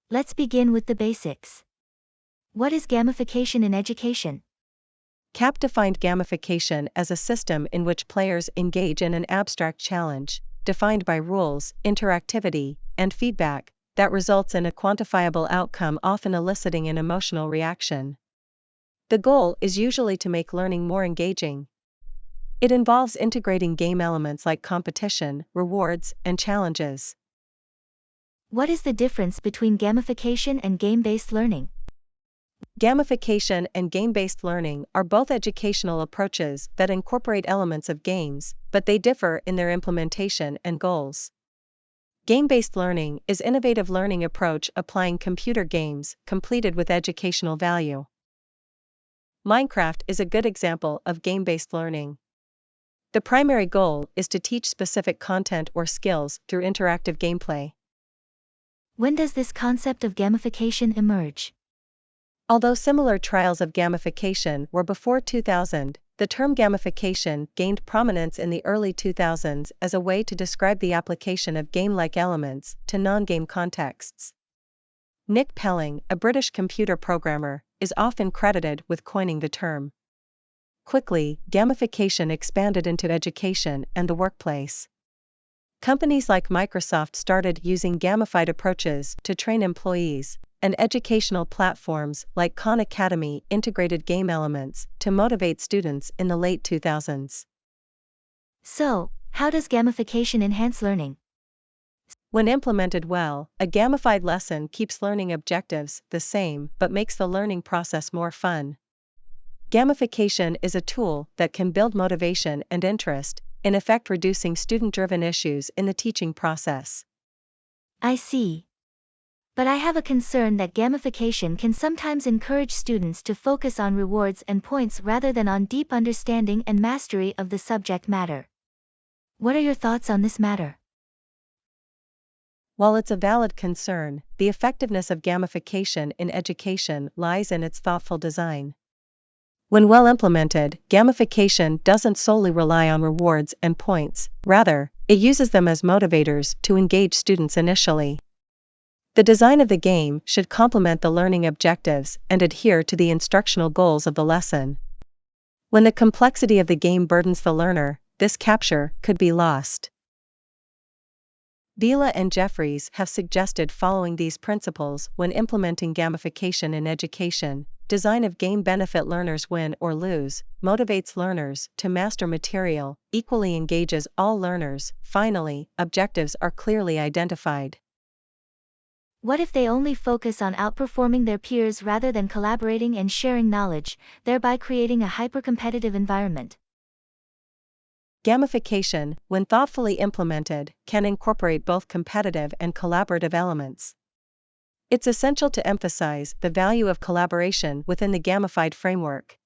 Let's begin with the basics. What is gamification in education? CAP defined gamification as a system in which players engage in an abstract challenge, defined by rules, interactivity, and feedback, that results in a quantifiable outcome, often eliciting an emotional reaction. The goal is usually to make learning more engaging. It involves integrating game elements like competition, rewards, and challenges. What is the difference between gamification and game-based learning? Gamification and game-based learning are both educational approaches that incorporate elements of games, but they differ in their implementation and goals. Game-based learning is an innovative learning approach applying computer games, completed with educational value. Minecraft is a good example of game-based learning. The primary goal is to teach specific content or skills through interactive gameplay. When does this concept of gamification emerge? Although similar trials of gamification were before 2000, the term gamification gained prominence in the early 2000s as a way to describe the application of game-like elements to non-game contexts. Nick Pelling, a British computer programmer, is often credited with coining the term. Quickly, gamification expanded into education and the workplace. Companies like Microsoft started using gamified approaches to train employees, and educational platforms like Khan Academy integrated game elements to motivate students in the late 2000s. So, how does gamification enhance learning? When implemented well, a gamified lesson keeps learning objectives the same but makes the learning process more fun. Gamification is a tool that can build motivation and interest, in effect reducing student-driven issues in the teaching process. I see. But I have a concern that gamification can sometimes encourage students to focus on rewards and points rather than on deep understanding and mastery of the subject matter. What are your thoughts on this matter? While it's a valid concern, the effectiveness of gamification in education lies in its thoughtful design. When well implemented, gamification doesn't solely rely on rewards and points, rather, it uses them as motivators to engage students initially. The design of the game should complement the learning objectives and adhere to the instructional goals of the lesson. When the complexity of the game burdens the learner, this capture could be lost. Vila and Jeffries have suggested following these principles when implementing gamification in education. Design of game benefit learners win or lose, motivates learners to master material, equally engages all learners. Finally, objectives are clearly identified. What if they only focus on outperforming their peers rather than collaborating and sharing knowledge, thereby creating a hyper-competitive environment? Gamification, when thoughtfully implemented, can incorporate both competitive and collaborative elements. It's essential to emphasize the value of collaboration within the gamified framework.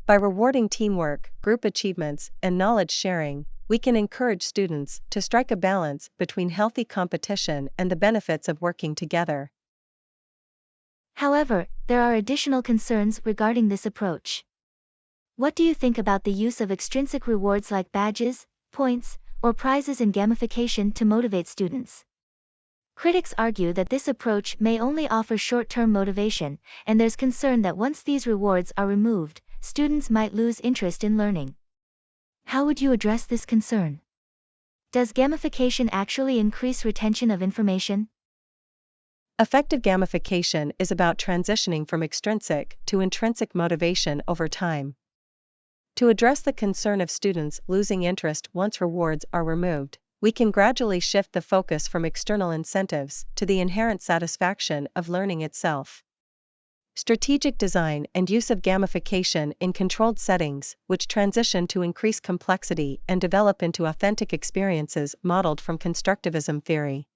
By rewarding teamwork, group achievements, and knowledge sharing, we can encourage students to strike a balance between healthy competition and the benefits of working together. However, there are additional concerns regarding this approach. What do you think about the use of extrinsic rewards like badges, points, or prizes in gamification to motivate students? Critics argue that this approach may only offer short-term motivation, and there's concern that once these rewards are removed, students might lose interest in learning. How would you address this concern? Does gamification actually increase retention of information? Effective gamification is about transitioning from extrinsic to intrinsic motivation over time. To address the concern of students losing interest once rewards are removed, we can gradually shift the focus from external incentives to the inherent satisfaction of learning itself. Strategic design and use of gamification in controlled settings, which transition to increase complexity and develop into authentic experiences modeled from constructivism theory.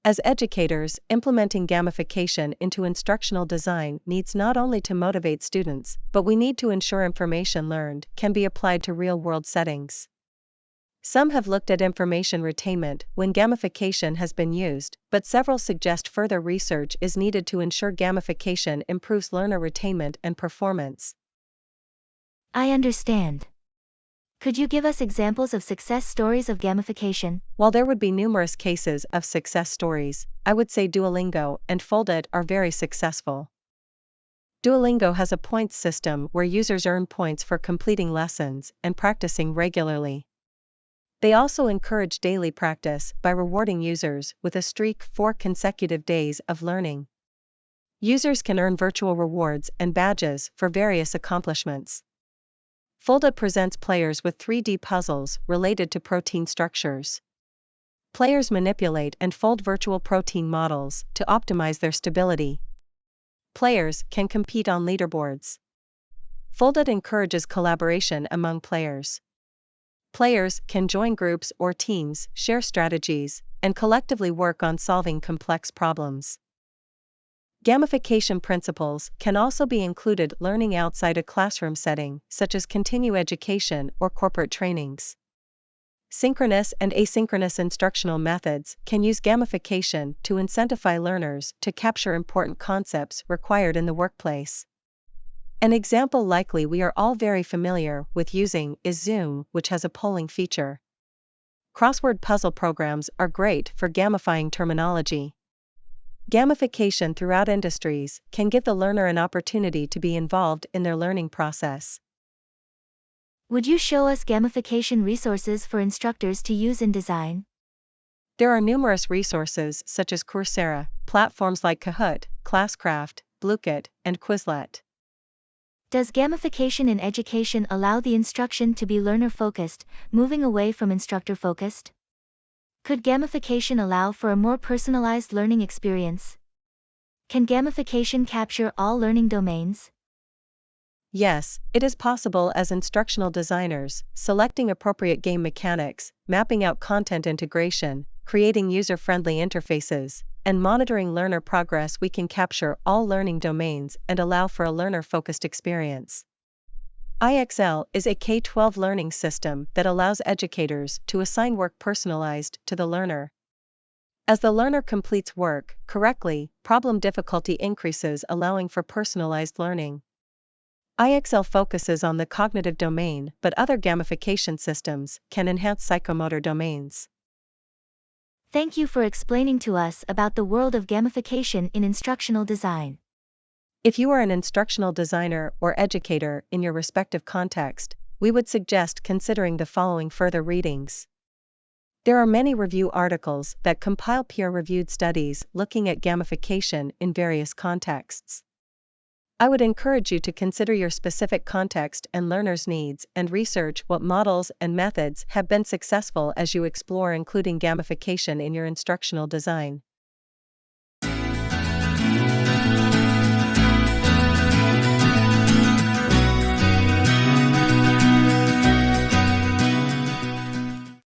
As educators, implementing gamification into instructional design needs not only to motivate students, but we need to ensure information learned can be applied to real-world settings. Some have looked at information retainment when gamification has been used, but several suggest further research is needed to ensure gamification improves learner retainment and performance. I understand. Could you give us examples of success stories of gamification? While there would be numerous cases of success stories, I would say Duolingo and Foldit are very successful. Duolingo has a points system where users earn points for completing lessons and practicing regularly. They also encourage daily practice by rewarding users with a streak for consecutive days of learning. Users can earn virtual rewards and badges for various accomplishments. Foldit presents players with 3D puzzles related to protein structures. Players manipulate and fold virtual protein models to optimize their stability. Players can compete on leaderboards. Foldit encourages collaboration among players. Players can join groups or teams, share strategies, and collectively work on solving complex problems. Gamification principles can also be included learning outside a classroom setting, such as continuing education or corporate trainings. Synchronous and asynchronous instructional methods can use gamification to incentivize learners to capture important concepts required in the workplace. An example likely we are all very familiar with using is Zoom, which has a polling feature. Crossword puzzle programs are great for gamifying terminology. Gamification throughout industries can give the learner an opportunity to be involved in their learning process. Would you show us gamification resources for instructors to use in design? There are numerous resources such as Coursera, platforms like Kahoot, Classcraft, Blooket, and Quizlet. Does gamification in education allow the instruction to be learner-focused, moving away from instructor-focused? Could gamification allow for a more personalized learning experience? Can gamification capture all learning domains? Yes, it is possible as instructional designers, selecting appropriate game mechanics, mapping out content integration, creating user-friendly interfaces, and monitoring learner progress. We can capture all learning domains and allow for a learner-focused experience. IXL is a K-12 learning system that allows educators to assign work personalized to the learner. As the learner completes work correctly, problem difficulty increases, allowing for personalized learning. IXL focuses on the cognitive domain, but other gamification systems can enhance psychomotor domains. Thank you for explaining to us about the world of gamification in instructional design. If you are an instructional designer or educator in your respective context, we would suggest considering the following further readings. There are many review articles that compile peer-reviewed studies looking at gamification in various contexts. I would encourage you to consider your specific context and learners' needs and research what models and methods have been successful as you explore including gamification in your instructional design.